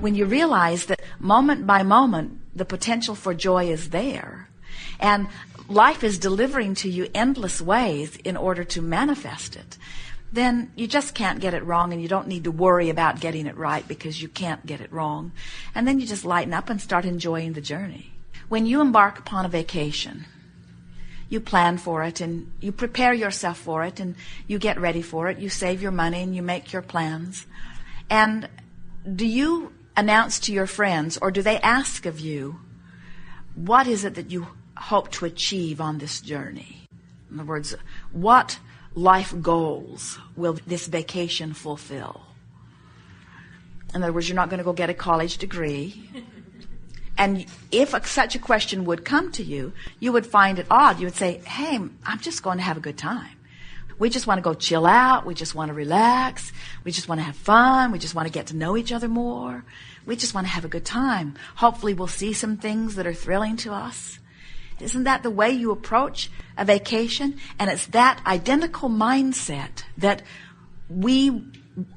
when you realize that moment by moment, the potential for joy is there, and life is delivering to you endless ways in order to manifest it, then you just can't get it wrong, and you don't need to worry about getting it right because you can't get it wrong. And then you just lighten up and start enjoying the journey. When you embark upon a vacation, you plan for it and you prepare yourself for it and you get ready for it. You save your money and you make your plans. And do you announce to your friends, or do they ask of you, what is it that you hope to achieve on this journey? In other words, what life goals will this vacation fulfill? In other words, you're not going to go get a college degree. And if such a question would come to you, you would find it odd. You would say, hey, I'm just going to have a good time. We just want to go chill out. We just want to relax. We just want to have fun. We just want to get to know each other more. We just want to have a good time. Hopefully we'll see some things that are thrilling to us. Isn't that the way you approach a vacation? And it's that identical mindset that we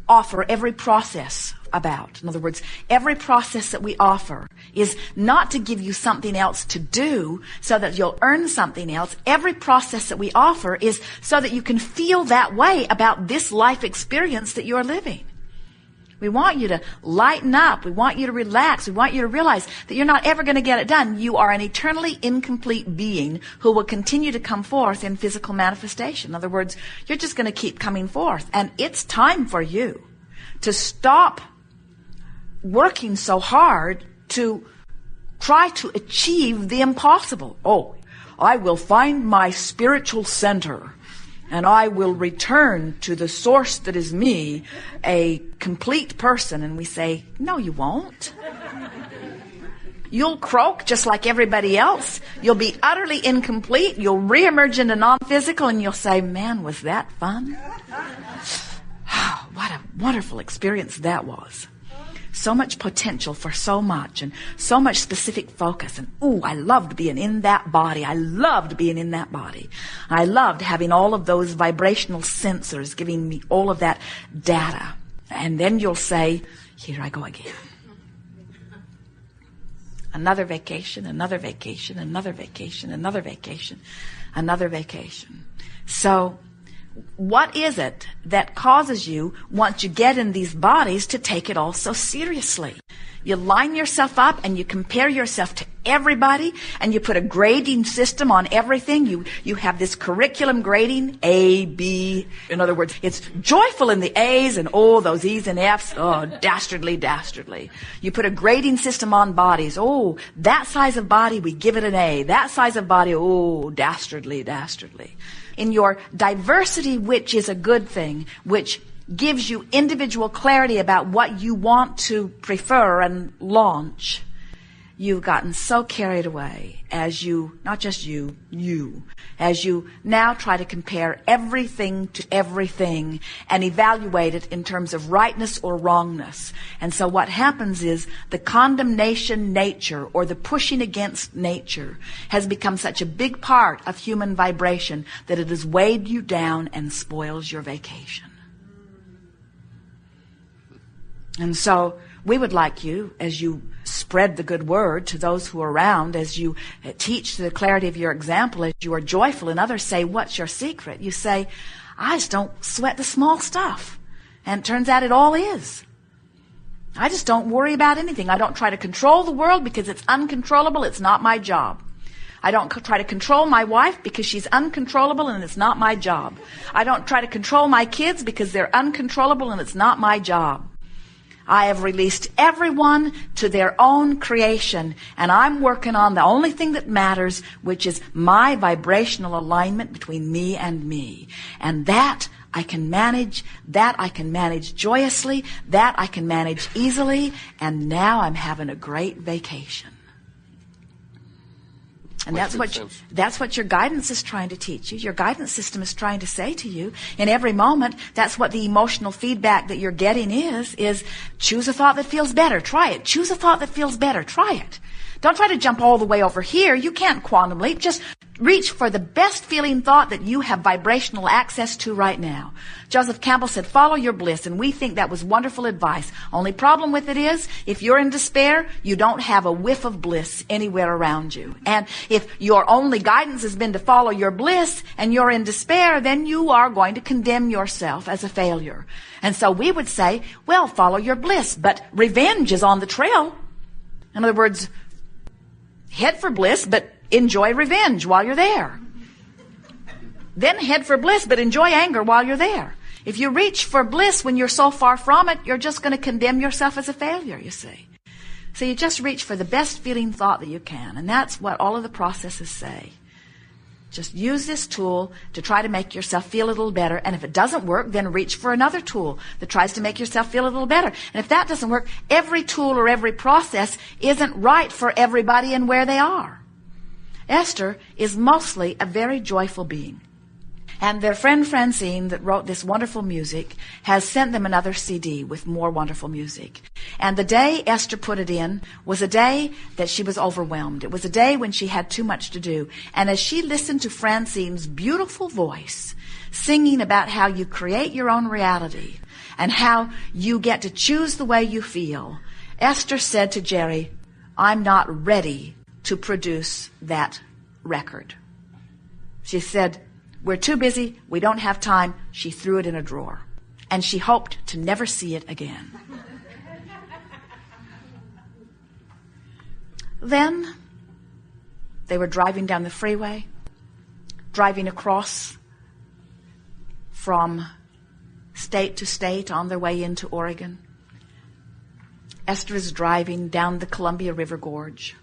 offer every process about. In other words, every process that we offer is not to give you something else to do so that you'll earn something else. Every process that we offer is so that you can feel that way about this life experience that you're living. We want you to lighten up. We want you to relax. We want you to realize that you're not ever going to get it done. You are an eternally incomplete being who will continue to come forth in physical manifestation. In other words, you're just going to keep coming forth. And it's time for you to stop working so hard to try to achieve the impossible. Oh, I will find my spiritual center and I will return to the source that is me, a complete person. And we say, no, you won't. You'll croak just like everybody else. You'll be utterly incomplete. You'll reemerge into non-physical and you'll say, man, was that fun? What a wonderful experience that was. So much potential for so much and so much specific focus. And ooh, I loved being in that body. I loved being in that body. I loved having all of those vibrational sensors giving me all of that data. And then you'll say, here I go again. Another vacation, another vacation, another vacation, another vacation, another vacation. So what is it that causes you, once you get in these bodies, to take it all so seriously? You line yourself up and you compare yourself to everybody and you put a grading system on everything. You have this curriculum grading, A, B. In other words, it's joyful in the A's and oh, those E's and F's. Oh, dastardly, dastardly. You put a grading system on bodies. Oh, that size of body, we give it an A. That size of body, oh, dastardly, dastardly. In your diversity, which is a good thing, which gives you individual clarity about what you want to prefer and launch, you've gotten so carried away as you, not just you, as you now try to compare everything to everything and evaluate it in terms of rightness or wrongness. And so what happens is the condemnation nature or the pushing against nature has become such a big part of human vibration that it has weighed you down and spoils your vacation. And so we would like you, as you spread the good word to those who are around, as you teach the clarity of your example, as you are joyful and others say, what's your secret? You say, I just don't sweat the small stuff. And it turns out it all is. I just don't worry about anything. I don't try to control the world because it's uncontrollable. It's not my job. I don't try to control my wife because she's uncontrollable and it's not my job. I don't try to control my kids because they're uncontrollable and it's not my job. I have released everyone to their own creation, and I'm working on the only thing that matters, which is my vibrational alignment between me and me. And that I can manage, that I can manage joyously, that I can manage easily, and now I'm having a great vacation. And that's what your guidance is trying to teach you. Your guidance system is trying to say to you in every moment. That's what the emotional feedback that you're getting is choose a thought that feels better. Try it. Choose a thought that feels better. Try it. Don't try to jump all the way over here. You can't quantum leap. Just reach for the best feeling thought that you have vibrational access to right now. Joseph Campbell said, follow your bliss, and we think that was wonderful advice. Only problem with it is, if you're in despair, you don't have a whiff of bliss anywhere around you. And if your only guidance has been to follow your bliss and you're in despair, then you are going to condemn yourself as a failure. And so we would say, well, follow your bliss, but revenge is on the trail. In other words, head for bliss, but enjoy revenge while you're there. Then head for bliss, but enjoy anger while you're there. If you reach for bliss when you're so far from it, you're just going to condemn yourself as a failure, you see. So you just reach for the best feeling thought that you can. And that's what all of the processes say. Just use this tool to try to make yourself feel a little better. And if it doesn't work, then reach for another tool that tries to make yourself feel a little better. And if that doesn't work, every tool or every process isn't right for everybody and where they are. Esther is mostly a very joyful being. And their friend Francine, that wrote this wonderful music, has sent them another CD with more wonderful music. And the day Esther put it in was a day that she was overwhelmed. It was a day when she had too much to do. And as she listened to Francine's beautiful voice, singing about how you create your own reality and how you get to choose the way you feel, Esther said to Jerry, I'm not ready to produce that record. She said, we're too busy. We don't have time. She threw it in a drawer. And she hoped to never see it again. Then they were driving down the freeway, driving across from state to state on their way into Oregon. Esther is driving down the Columbia River Gorge.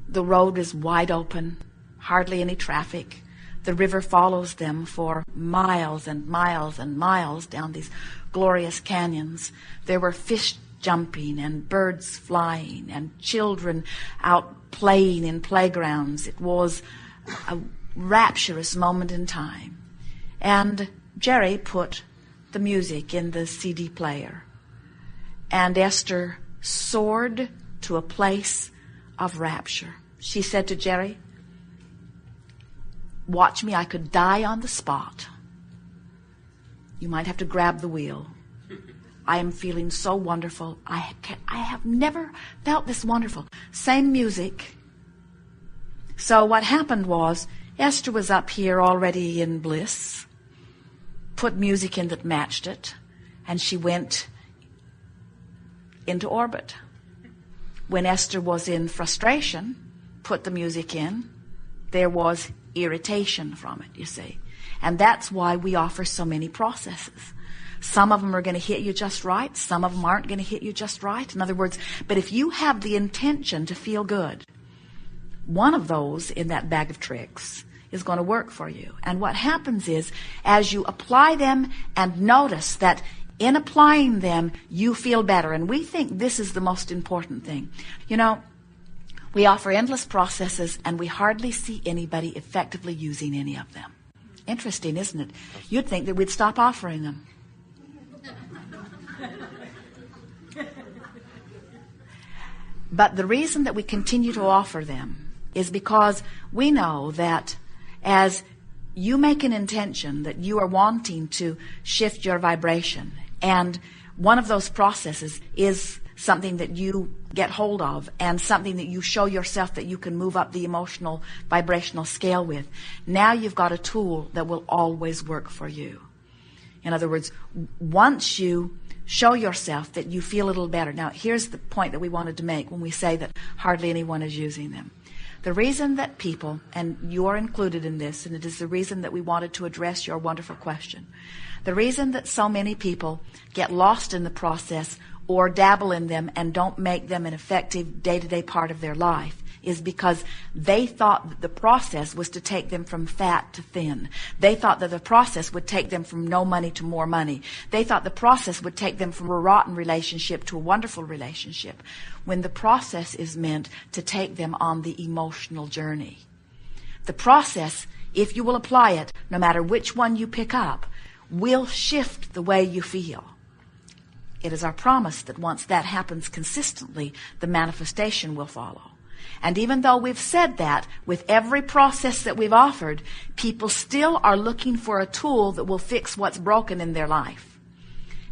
The road is wide open. Hardly any traffic. The river follows them for miles and miles and miles down these glorious canyons. There were fish jumping and birds flying and children out playing in playgrounds. It was a rapturous moment in time. And Jerry put the music in the CD player. And Esther soared to a place of rapture. She said to Jerry, watch me, I could die on the spot. You might have to grab the wheel. I am feeling so wonderful. I have never felt this wonderful. Same music. So what happened was, Esther was up here already in bliss, put music in that matched it, and she went into orbit. When Esther was in frustration, put the music in, there was irritation from it, you see. And that's why we offer so many processes. Some of them are going to hit you just right. Some of them aren't going to hit you just right. In other words, but if you have the intention to feel good, one of those in that bag of tricks is going to work for you. And what happens is, as you apply them and notice that in applying them, you feel better. And we think this is the most important thing. You know, we offer endless processes, and we hardly see anybody effectively using any of them. Interesting, isn't it? You'd think that we'd stop offering them. But the reason that we continue to offer them is because we know that as you make an intention that you are wanting to shift your vibration, and one of those processes is something that you get hold of and something that you show yourself that you can move up the emotional vibrational scale with. Now you've got a tool that will always work for you. In other words, once you show yourself that you feel a little better. Now, here's the point that we wanted to make when we say that hardly anyone is using them. The reason that people, and you're included in this, and it is the reason that we wanted to address your wonderful question, the reason that so many people get lost in the process or dabble in them and don't make them an effective day-to-day part of their life is because they thought that the process was to take them from fat to thin. They thought that the process would take them from no money to more money. They thought the process would take them from a rotten relationship to a wonderful relationship, when the process is meant to take them on the emotional journey. The process, if you will apply it, no matter which one you pick up, will shift the way you feel. It is our promise that once that happens consistently, the manifestation will follow. And even though we've said that, with every process that we've offered, people still are looking for a tool that will fix what's broken in their life.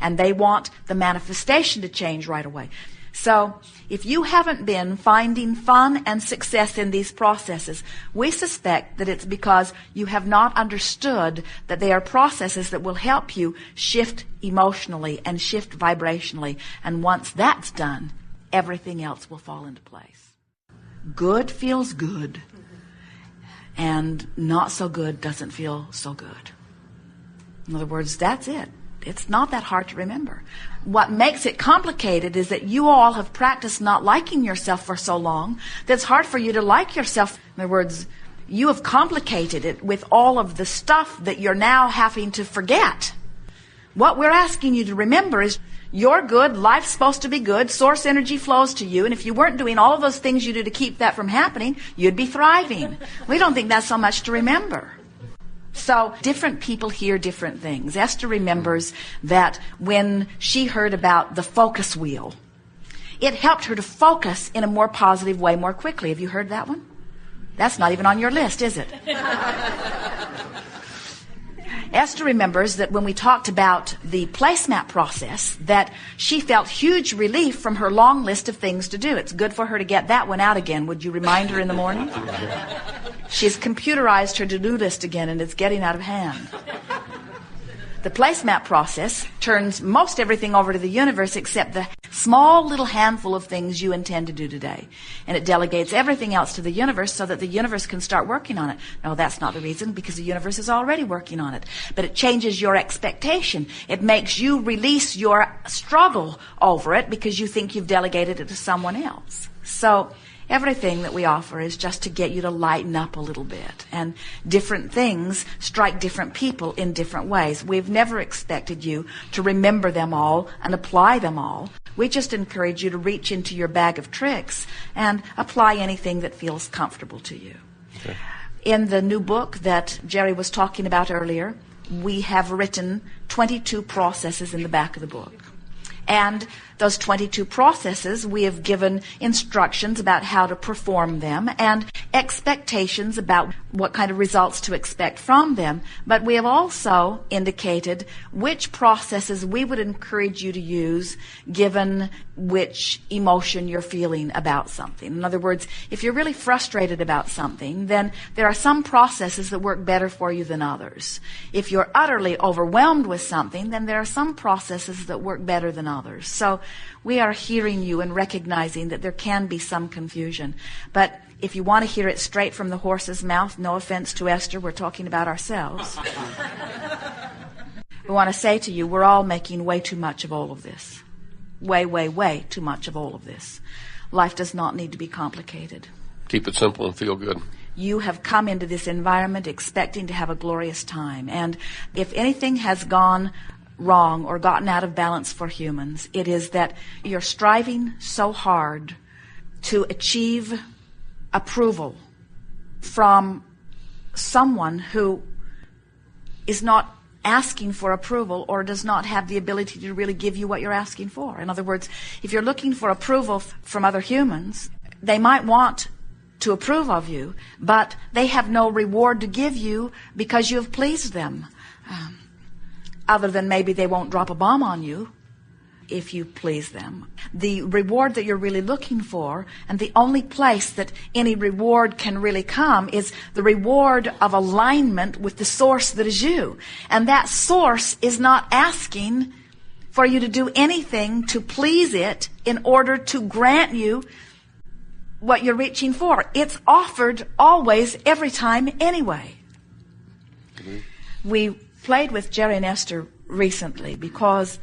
And they want the manifestation to change right away. So, if you haven't been finding fun and success in these processes, we suspect that it's because you have not understood that they are processes that will help you shift emotionally and shift vibrationally. And once that's done, everything else will fall into place. Good feels good, and not so good doesn't feel so good. In other words, that's it. It's not that hard to remember. What makes it complicated is that you all have practiced not liking yourself for so long that it's hard for you to like yourself. In other words, you have complicated it with all of the stuff that you're now having to forget. What we're asking you to remember is you're good, life's supposed to be good, source energy flows to you, and if you weren't doing all of those things you do to keep that from happening, you'd be thriving. We don't think that's so much to remember. So different people hear different things. Esther remembers that when she heard about the focus wheel, it helped her to focus in a more positive way more quickly. Have you heard that one? That's not even on your list, is it? Esther remembers that when we talked about the placemat process, that she felt huge relief from her long list of things to do. It's good for her to get that one out again. Would you remind her in the morning? She's computerized her to-do list again, and it's getting out of hand. The placemat process turns most everything over to the universe except the small little handful of things you intend to do today. And it delegates everything else to the universe so that the universe can start working on it. No, that's not the reason, because the universe is already working on it. But it changes your expectation. It makes you release your struggle over it because you think you've delegated it to someone else. So everything that we offer is just to get you to lighten up a little bit. And different things strike different people in different ways. We've never expected you to remember them all and apply them all. We just encourage you to reach into your bag of tricks and apply anything that feels comfortable to you. Okay. In the new book that Jerry was talking about earlier, we have written 22 processes in the back of the book. And those 22 processes, we have given instructions about how to perform them and expectations about what kind of results to expect from them. But we have also indicated which processes we would encourage you to use given which emotion you're feeling about something. In other words, if you're really frustrated about something, then there are some processes that work better for you than others. If you're utterly overwhelmed with something, then there are some processes that work better than others. So we are hearing you and recognizing that there can be some confusion. But if you want to hear it straight from the horse's mouth, no offense to Esther, we're talking about ourselves. We want to say to you, we're all making way too much of all of this. Way, way, way too much of all of this. Life does not need to be complicated. Keep it simple and feel good. You have come into this environment expecting to have a glorious time. And if anything has gone wrong or gotten out of balance for humans, it is that you're striving so hard to achieve approval from someone who is not asking for approval or does not have the ability to really give you what you're asking for. In other words, if you're looking for approval from other humans, they might want to approve of you, but they have no reward to give you because you have pleased them. Other than maybe they won't drop a bomb on you if you please them. The reward that you're really looking for, and the only place that any reward can really come, is the reward of alignment with the source that is you. And that source is not asking for you to do anything to please it in order to grant you what you're reaching for. It's offered always, every time, anyway. Mm-hmm. We played with Jerry and Esther recently because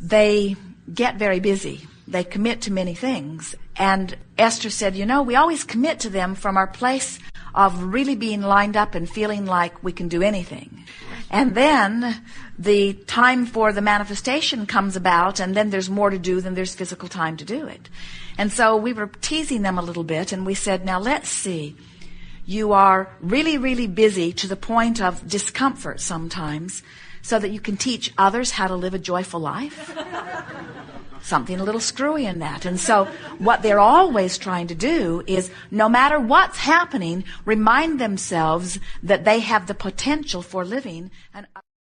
they get very busy. They commit to many things. And Esther said, you know, we always commit to them from our place of really being lined up and feeling like we can do anything. And then the time for the manifestation comes about, and then there's more to do than there's physical time to do it. And so we were teasing them a little bit, and we said, now let's see. You are really, really busy to the point of discomfort sometimes. so that you can teach others how to live a joyful life? Something a little screwy in that. And so what they're always trying to do is, no matter what's happening, remind themselves that they have the potential for living an